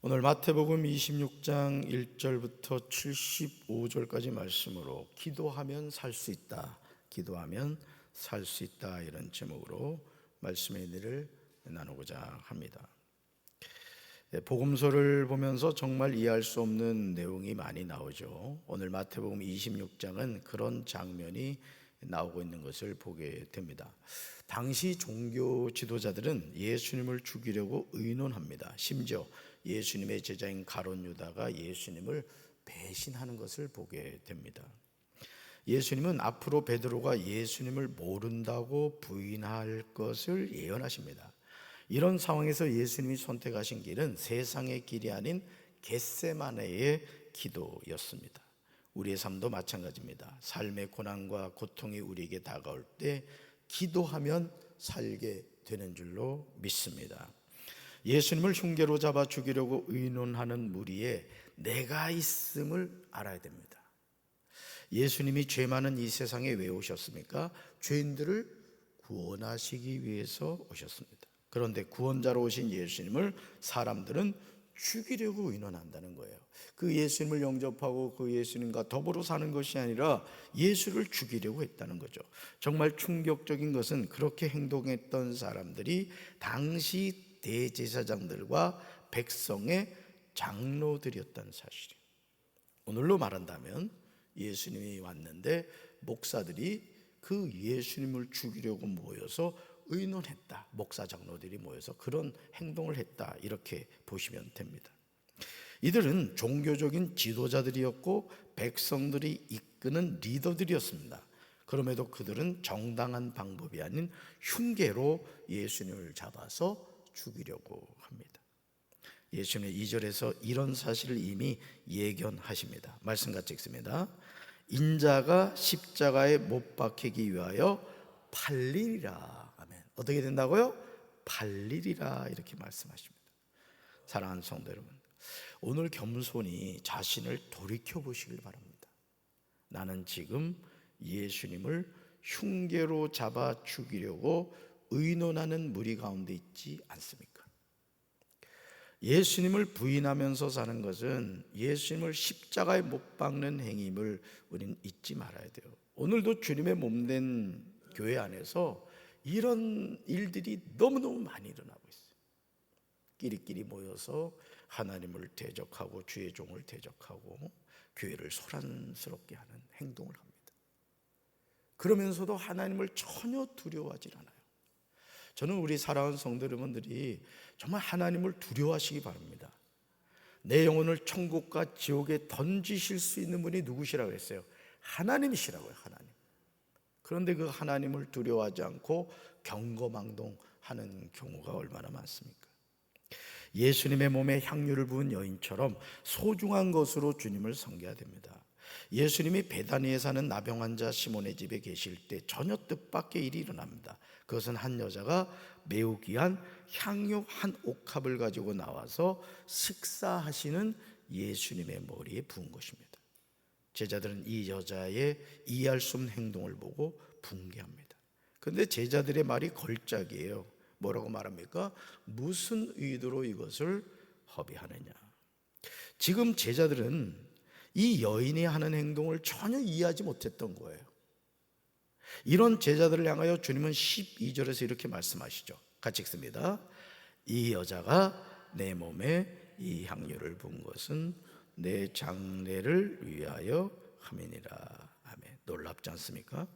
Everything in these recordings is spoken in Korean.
오늘 마태복음 26장 1절부터 75절까지 말씀으로 기도하면 살 수 있다, 기도하면 살 수 있다, 이런 제목으로 말씀의 은혜를 나누고자 합니다. 복음서를 보면서 정말 이해할 수 없는 내용이 많이 나오죠. 오늘 마태복음 26장은 그런 장면이 나오고 있는 것을 보게 됩니다. 당시 종교 지도자들은 예수님을 죽이려고 의논합니다. 심지어 예수님의 제자인 가룟 유다가 예수님을 배신하는 것을 보게 됩니다. 예수님은 앞으로 베드로가 예수님을 모른다고 부인할 것을 예언하십니다. 이런 상황에서 예수님이 선택하신 길은 세상의 길이 아닌 겟세마네의 기도였습니다. 우리의 삶도 마찬가지입니다. 삶의 고난과 고통이 우리에게 다가올 때 기도하면 살게 되는 줄로 믿습니다. 예수님을 흉계로 잡아 죽이려고 의논하는 무리에 내가 있음을 알아야 됩니다. 예수님이 죄 많은 이 세상에 왜 오셨습니까? 죄인들을 구원하시기 위해서 오셨습니다. 그런데 구원자로 오신 예수님을 사람들은 죽이려고 의논한다는 거예요. 그 예수님을 영접하고 그 예수님과 더불어 사는 것이 아니라 예수를 죽이려고 했다는 거죠. 정말 충격적인 것은 그렇게 행동했던 사람들이 당시 대제사장들과 백성의 장로들이었다는 사실이에요. 오늘로 말한다면 예수님이 왔는데 목사들이 그 예수님을 죽이려고 모여서 의논했다. 목사 장로들이 모여서 그런 행동을 했다, 이렇게 보시면 됩니다. 이들은 종교적인 지도자들이었고 백성들이 이끄는 리더들이었습니다. 그럼에도 그들은 정당한 방법이 아닌 흉계로 예수님을 잡아서 죽이려고 합니다. 예수님은 2절에서 이런 사실을 이미 예견하십니다. 말씀 같이 읽습니다. 인자가 십자가에 못 박히기 위하여 팔리리라. 아멘. 어떻게 된다고요? 팔리리라, 이렇게 말씀하십니다. 사랑하는 성도 여러분, 오늘 겸손히 자신을 돌이켜 보시길 바랍니다. 나는 지금 예수님을 흉계로 잡아 죽이려고 의논하는 무리 가운데 있지 않습니까? 예수님을 부인하면서 사는 것은 예수님을 십자가에 못 박는 행임을 우리는 잊지 말아야 돼요. 오늘도 주님의 몸된 교회 안에서 이런 일들이 너무너무 많이 일어나고 있어요. 끼리끼리 모여서 하나님을 대적하고 주의 종을 대적하고 교회를 소란스럽게 하는 행동을 합니다. 그러면서도 하나님을 전혀 두려워하지 않아요. 저는 우리 사랑하는 성도 여러분들이 정말 하나님을 두려워하시기 바랍니다. 내 영혼을 천국과 지옥에 던지실 수 있는 분이 누구시라고 했어요? 하나님이시라고요. 하나님. 그런데 그 하나님을 두려워하지 않고 경거망동하는 경우가 얼마나 많습니까? 예수님의 몸에 향유를 부은 여인처럼 소중한 것으로 주님을 섬겨야 됩니다. 예수님이 베다니에 사는 나병 환자 시몬의 집에 계실 때 전혀 뜻밖의 일이 일어납니다. 그것은 한 여자가 매우 귀한 향유 한 옥합을 가지고 나와서 식사하시는 예수님의 머리에 부은 것입니다. 제자들은 이 여자의 이해할 수 없는 행동을 보고 붕괴합니다. 그런데 제자들의 말이 걸작이에요. 뭐라고 말합니까? 무슨 의도로 이것을 허비하느냐. 지금 제자들은 이 여인이 하는 행동을 전혀 이해하지 못했던 거예요. 이런 제자들을 향하여 주님은 12절에서 이렇게 말씀하시죠. 같이 읽습니다. 이 여자가 내 몸에 이 향유를 부은 것은 내 장례를 위하여 함이니라. 아멘. 놀랍지 않습니까?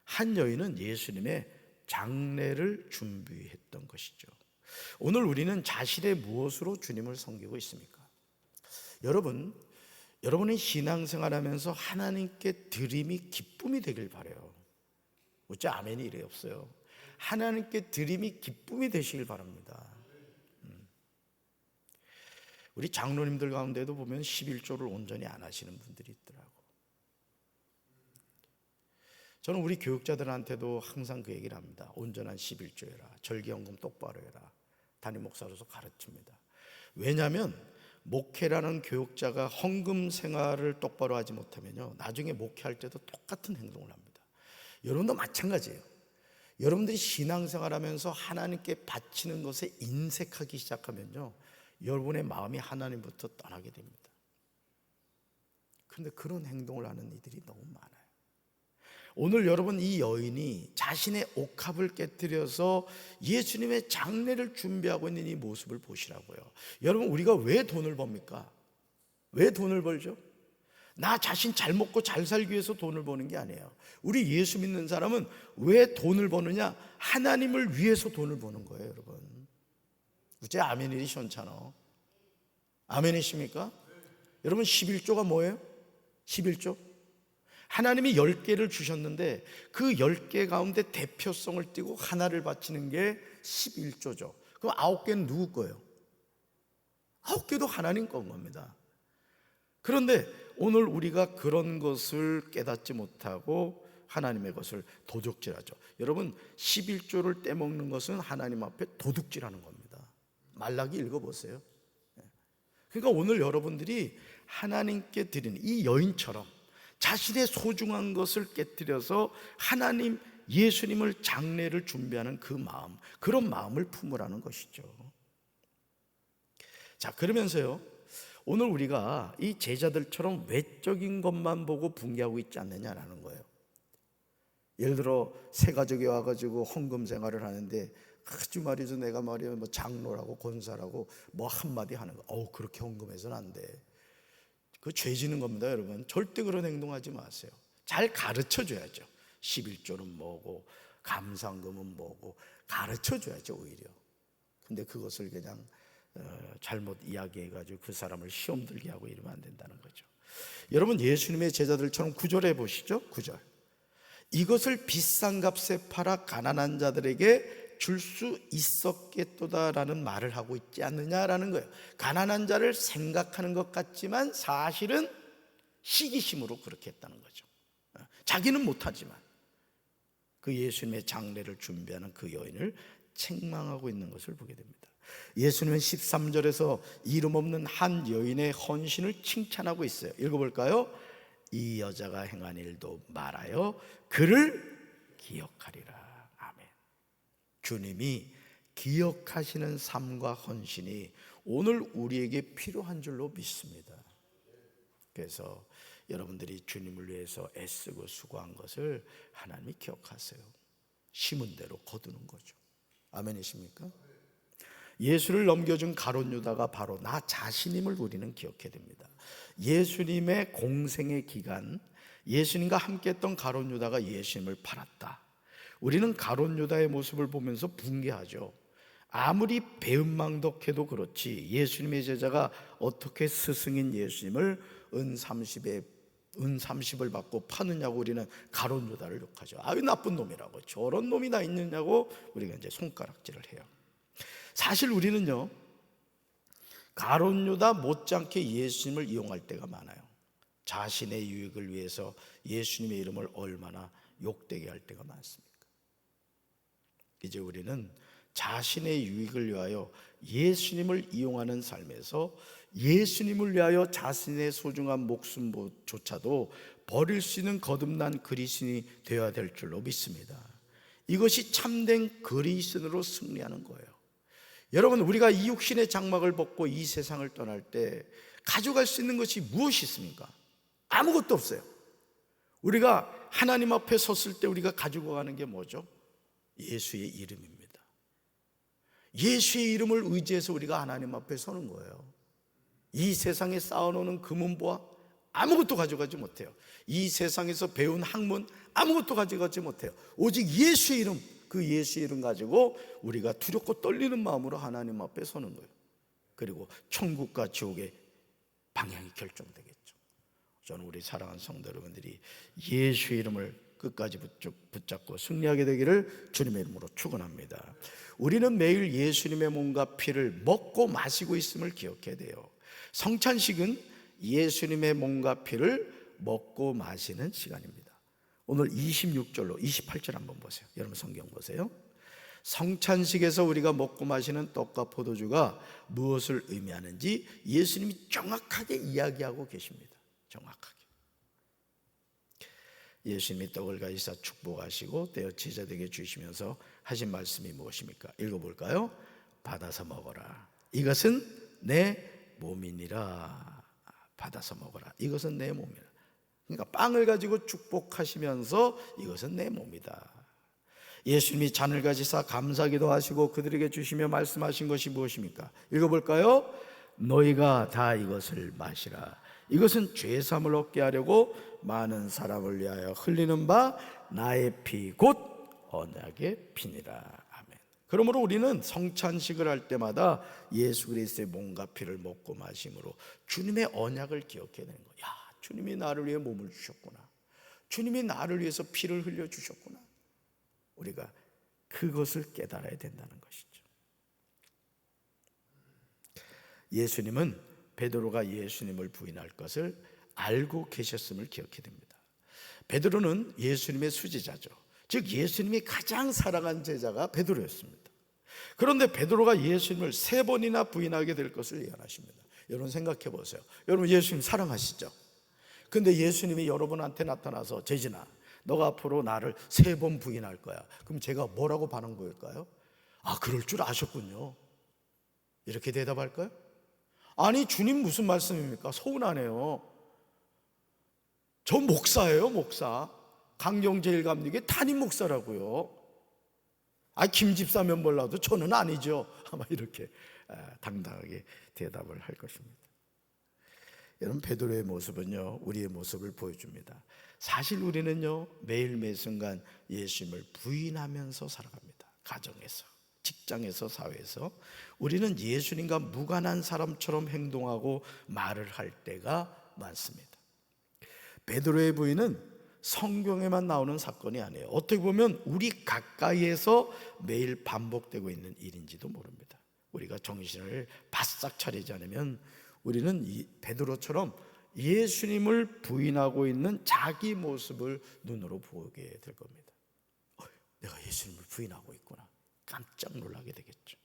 한 여인은 예수님의 장례를 준비했던 것이죠. 오늘 우리는 자신의 무엇으로 주님을 섬기고 있습니까? 여러분의 신앙생활하면서 하나님께 드림이 기쁨이 되길 바라요. 어째 아멘이 이래 없어요? 하나님께 드림이 기쁨이 되시길 바랍니다. 우리 장로님들 가운데도 보면 11조를 온전히 안 하시는 분들이 있더라고. 저는 우리 교육자들한테도 항상 그 얘기를 합니다. 온전한 11조 해라. 절기헌금 똑바로 해라. 담임 목사로서 가르칩니다. 왜냐하면 목회라는 교육자가 헌금 생활을 똑바로 하지 못하면요, 나중에 목회할 때도 똑같은 행동을 합니다. 여러분도 마찬가지예요. 여러분들이 신앙생활하면서 하나님께 바치는 것에 인색하기 시작하면요, 여러분의 마음이 하나님부터 떠나게 됩니다. 그런데 그런 행동을 하는 이들이 너무 많아요. 오늘 여러분, 이 여인이 자신의 옥합을 깨뜨려서 예수님의 장례를 준비하고 있는 이 모습을 보시라고요. 여러분, 우리가 왜 돈을 법니까? 왜 돈을 벌죠? 나 자신 잘 먹고 잘 살기 위해서 돈을 버는 게 아니에요. 우리 예수 믿는 사람은 왜 돈을 버느냐? 하나님을 위해서 돈을 버는 거예요, 여러분. 어째 아멘이 시원찮아? 아멘이십니까? 여러분, 11조가 뭐예요? 11조? 하나님이 10개를 주셨는데 그 10개 가운데 대표성을 띠고 하나를 바치는 게 11조죠. 그럼 9개는 누구 거예요? 9개도 하나님 건 겁니다. 그런데 오늘 우리가 그런 것을 깨닫지 못하고 하나님의 것을 도둑질하죠. 여러분, 11조를 떼먹는 것은 하나님 앞에 도둑질하는 겁니다. 말라기 읽어보세요. 그러니까 오늘 여러분들이 하나님께 드리는 이 여인처럼 자신의 소중한 것을 깨뜨려서 하나님, 예수님을 장례를 준비하는 그 마음, 그런 마음을 품으라는 것이죠. 자, 그러면서요, 오늘 우리가 이 제자들처럼 외적인 것만 보고 붕괴하고 있지 않느냐라는 거예요. 예를 들어 새 가족이 와가지고 헌금 생활을 하는데 아주 말이죠, 내가 말이야 뭐 장로라고 권사라고 뭐 한마디 하는 거, 그렇게 헌금해서는 안 돼. 그 죄 지는 겁니다, 여러분. 절대 그런 행동하지 마세요. 잘 가르쳐 줘야죠. 11조는 뭐고 감상금은 뭐고 가르쳐 줘야죠, 오히려. 근데 그것을 그냥 잘못 이야기해가지고 그 사람을 시험 들게 하고 이러면 안 된다는 거죠. 여러분, 예수님의 제자들처럼 9절에 보시죠. 9절. 이것을 비싼 값에 팔아 가난한 자들에게 줄 수 있었겠도다라는 말을 하고 있지 않느냐라는 거예요. 가난한 자를 생각하는 것 같지만 사실은 시기심으로 그렇게 했다는 거죠. 자기는 못하지만 그 예수님의 장례를 준비하는 그 여인을 책망하고 있는 것을 보게 됩니다. 예수님은 13절에서 이름 없는 한 여인의 헌신을 칭찬하고 있어요. 읽어볼까요? 이 여자가 행한 일도 말하여 그를 기억하리라. 아멘. 주님이 기억하시는 삶과 헌신이 오늘 우리에게 필요한 줄로 믿습니다. 그래서 여러분들이 주님을 위해서 애쓰고 수고한 것을 하나님이 기억하세요. 심은 대로 거두는 거죠. 아멘이십니까? 예수를 넘겨준 가룟 유다가 바로 나 자신임을 우리는 기억해야 됩니다. 예수님의 공생의 기간, 예수님과 함께했던 가룟 유다가 예수님을 팔았다. 우리는 가룟 유다의 모습을 보면서 붕괴하죠. 아무리 배은망덕해도 그렇지 예수님의 제자가 어떻게 스승인 예수님을 은 30을 받고 파느냐고 우리는 가룟 유다를 욕하죠. 아유, 나쁜 놈이라고, 저런 놈이 다 있느냐고 우리가 이제 손가락질을 해요. 사실 우리는요, 가룟 유다 못지않게 예수님을 이용할 때가 많아요. 자신의 유익을 위해서 예수님의 이름을 얼마나 욕되게 할 때가 많습니까? 이제 우리는 자신의 유익을 위하여 예수님을 이용하는 삶에서 예수님을 위하여 자신의 소중한 목숨조차도 버릴 수 있는 거듭난 그리스도인이 되어야 될 줄로 믿습니다. 이것이 참된 그리스도인으로 승리하는 거예요. 여러분, 우리가 이 육신의 장막을 벗고 이 세상을 떠날 때 가져갈 수 있는 것이 무엇이 있습니까? 아무것도 없어요. 우리가 하나님 앞에 섰을 때 우리가 가지고 가는 게 뭐죠? 예수의 이름입니다. 예수의 이름을 의지해서 우리가 하나님 앞에 서는 거예요. 이 세상에 쌓아놓는 금은보화 아무것도 가져가지 못해요. 이 세상에서 배운 학문 아무것도 가져가지 못해요. 오직 예수의 이름, 그 예수의 이름 가지고 우리가 두렵고 떨리는 마음으로 하나님 앞에 서는 거예요. 그리고 천국과 지옥의 방향이 결정되겠죠. 저는 우리 사랑하는 성도 여러분들이 예수의 이름을 끝까지 붙잡고 승리하게 되기를 주님의 이름으로 축원합니다. 우리는 매일 예수님의 몸과 피를 먹고 마시고 있음을 기억해야 돼요. 성찬식은 예수님의 몸과 피를 먹고 마시는 시간입니다. 오늘 26절로 28절 한번 보세요. 여러분 성경 보세요. 성찬식에서 우리가 먹고 마시는 떡과 포도주가 무엇을 의미하는지 예수님이 정확하게 이야기하고 계십니다. 정확하게. 예수님이 떡을 가지사 축복하시고 떼어 제자들에게 주시면서 하신 말씀이 무엇입니까? 읽어볼까요? 받아서 먹어라. 이것은 내 몸이니라. 받아서 먹어라. 이것은 내 몸이라. 그러니까 빵을 가지고 축복하시면서 이것은 내 몸이다. 예수님이 잔을 가지사 감사기도 하시고 그들에게 주시며 말씀하신 것이 무엇입니까? 읽어볼까요? 너희가 다 이것을 마시라. 이것은 죄사함을 얻게 하려고 많은 사람을 위하여 흘리는 바 나의 피 곧 언약의 피니라. 아멘. 그러므로 우리는 성찬식을 할 때마다 예수 그리스도의 몸과 피를 먹고 마심으로 주님의 언약을 기억해야 되는 거예요. 야, 주님이 나를 위해 몸을 주셨구나. 주님이 나를 위해서 피를 흘려 주셨구나. 우리가 그것을 깨달아야 된다는 것이죠. 예수님은 베드로가 예수님을 부인할 것을 알고 계셨음을 기억해야 됩니다. 베드로는 예수님의 수제자죠. 즉 예수님이 가장 사랑한 제자가 베드로였습니다. 그런데 베드로가 예수님을 3번이나 부인하게 될 것을 예언하십니다. 여러분 생각해 보세요. 여러분 예수님 사랑하시죠? 근데 예수님이 여러분한테 나타나서 재진아, 너가 앞으로 나를 3번 부인할 거야. 그럼 제가 뭐라고 반응 보일까요? 아, 그럴 줄 아셨군요. 이렇게 대답할까요? 아니, 주님 무슨 말씀입니까? 서운하네요. 저 목사예요, 목사. 강경제일감리교회 담임 목사라고요. 아, 김 집사면 몰라도 저는 아니죠. 아마 이렇게 당당하게 대답을 할 것입니다. 여러분, 베드로의 모습은요, 우리의 모습을 보여줍니다. 사실 우리는요, 매일 매순간 예수님을 부인하면서 살아갑니다. 가정에서, 직장에서, 사회에서 우리는 예수님과 무관한 사람처럼 행동하고 말을 할 때가 많습니다. 베드로의 부인은 성경에만 나오는 사건이 아니에요. 어떻게 보면 우리 가까이에서 매일 반복되고 있는 일인지도 모릅니다. 우리가 정신을 바싹 차리지 않으면 우리는 이 베드로처럼 예수님을 부인하고 있는 자기 모습을 눈으로 보게 될 겁니다. 내가 예수님을 부인하고 있구나. 깜짝 놀라게 되겠죠.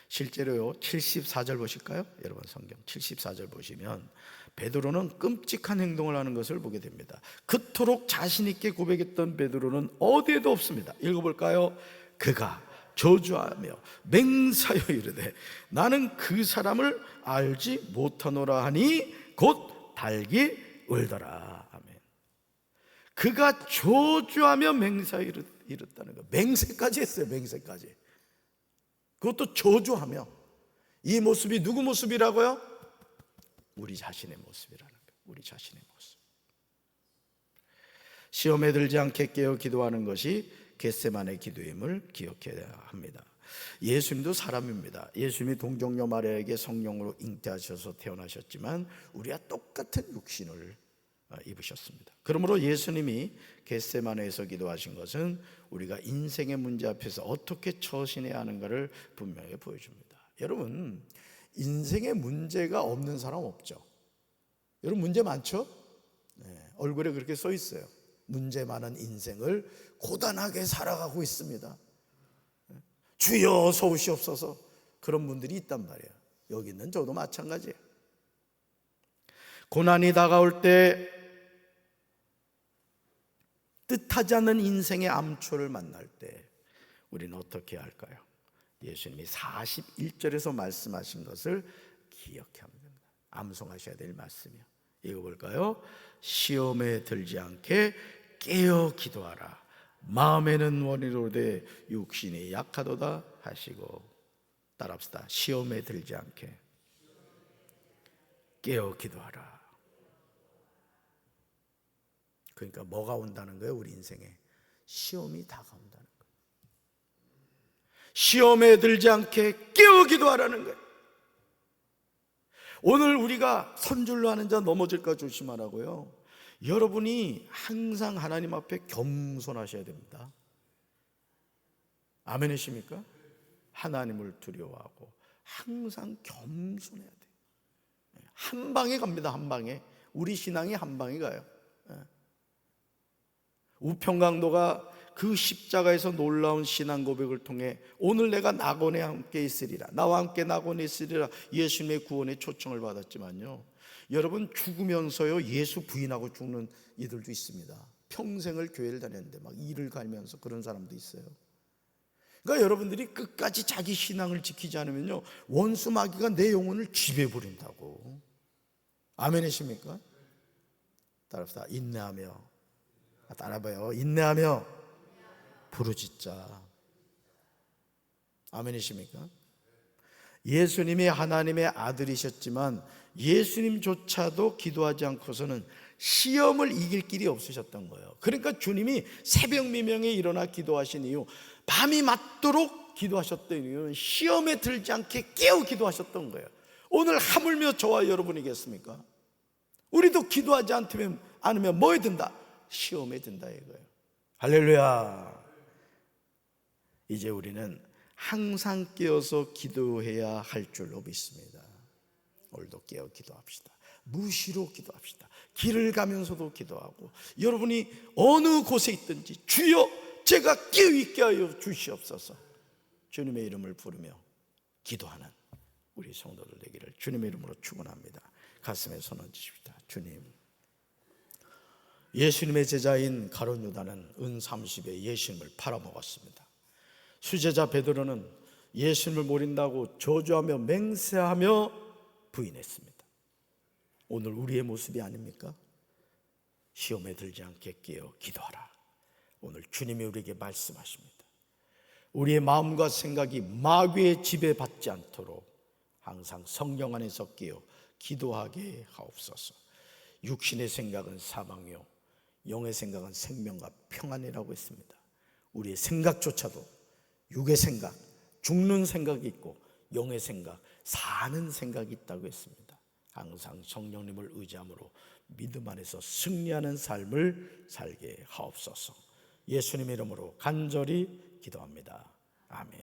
실제로요, 74절 보실까요? 여러분 성경 74절 보시면 베드로는 끔찍한 행동을 하는 것을 보게 됩니다. 그토록 자신 있게 고백했던 베드로는 어디에도 없습니다. 읽어볼까요? 그가 저주하며 맹사여 이르되 나는 그 사람을 알지 못하노라 하니 곧 달기 울더라. 아멘. 그가 저주하며 맹사여 이르다는 거. 맹세까지 했어요. 맹세까지. 그것도 저주하며. 이 모습이 누구 모습이라고요? 우리 자신의 모습이라는 거예요. 우리 자신의 모습. 시험에 들지 않게 깨어 기도하는 것이 겟세마네 기도임을 기억해야 합니다. 예수님도 사람입니다. 예수님이 동정녀 마리아에게 성령으로 잉태하셔서 태어나셨지만 우리와 똑같은 육신을 입으셨습니다. 그러므로 예수님이 겟세마네에서 기도하신 것은 우리가 인생의 문제 앞에서 어떻게 처신해야 하는가를 분명히 보여줍니다. 여러분, 인생의 문제가 없는 사람 없죠? 여러분 문제 많죠? 네, 얼굴에 그렇게 써 있어요. 문제 많은 인생을 고단하게 살아가고 있습니다. 주여 서우시옵소서. 그런 분들이 있단 말이에요. 여기 있는 저도 마찬가지예요. 고난이 다가올 때 뜻하지 않는 인생의 암초를 만날 때 우리는 어떻게 할까요? 예수님이 41절에서 말씀하신 것을 기억해야 합니다. 암송하셔야 될 말씀이요. 읽어볼까요? 시험에 들지 않게 깨어 기도하라. 마음에는 원이로되 육신이 약하도다 하시고. 따라합시다. 시험에 들지 않게 깨어 기도하라. 그러니까 뭐가 온다는 거예요? 우리 인생에 시험이 다가온다는 거예요. 시험에 들지 않게 깨어 기도하라는 거예요. 오늘 우리가 선줄로 하는 자 넘어질까 조심하라고요. 여러분이 항상 하나님 앞에 겸손하셔야 됩니다. 아멘이십니까? 하나님을 두려워하고 항상 겸손해야 돼요. 한 방에 갑니다. 한 방에. 우리 신앙이 한 방에 가요. 우평강도가 그 십자가에서 놀라운 신앙 고백을 통해 오늘 내가 낙원에 함께 있으리라, 나와 함께 낙원에 있으리라, 예수님의 구원의 초청을 받았지만요, 여러분 죽으면서요 예수 부인하고 죽는 이들도 있습니다. 평생을 교회를 다녔는데 막 일을 가면서 그런 사람도 있어요. 그러니까 여러분들이 끝까지 자기 신앙을 지키지 않으면요, 원수 마귀가 내 영혼을 지배해 버린다고. 아멘이십니까? 따라합시다. 인내하며, 따라봐요. 인내하며 부르짖자. 아멘이십니까? 예수님이 하나님의 아들이셨지만 예수님조차도 기도하지 않고서는 시험을 이길 길이 없으셨던 거예요. 그러니까 주님이 새벽 미명에 일어나 기도하신 이유, 밤이 맞도록 기도하셨던 이유는 시험에 들지 않게 깨어 기도하셨던 거예요. 오늘 하물며 저와 여러분이겠습니까? 우리도 기도하지 않으면 뭐에 든다? 시험에 든다 이거예요. 할렐루야. 이제 우리는 항상 깨어서 기도해야 할 줄로 믿습니다. 오늘도 깨어 기도합시다. 무시로 기도합시다. 길을 가면서도 기도하고, 여러분이 어느 곳에 있든지 주여 제가 깨어있게 하여 주시옵소서, 주님의 이름을 부르며 기도하는 우리 성도들 되기를 주님의 이름으로 축원합니다. 가슴에 손 얹으십시다. 주님, 예수님의 제자인 가룟 유다는 은 30에 예수님을 팔아먹었습니다. 수제자 베드로는 예수님을 모른다고 저주하며 맹세하며 부인했습니다. 오늘 우리의 모습이 아닙니까? 시험에 들지 않게 깨어 기도하라. 오늘 주님이 우리에게 말씀하십니다. 우리의 마음과 생각이 마귀의 지배받지 않도록 항상 성령 안에서 깨어 기도하게 하옵소서. 육신의 생각은 사망이요 영의 생각은 생명과 평안이라고 했습니다. 우리의 생각조차도 육의 생각, 죽는 생각이 있고 영의 생각, 사는 생각이 있다고 했습니다. 항상 성령님을 의지함으로 믿음 안에서 승리하는 삶을 살게 하옵소서. 예수님의 이름으로 간절히 기도합니다. 아멘.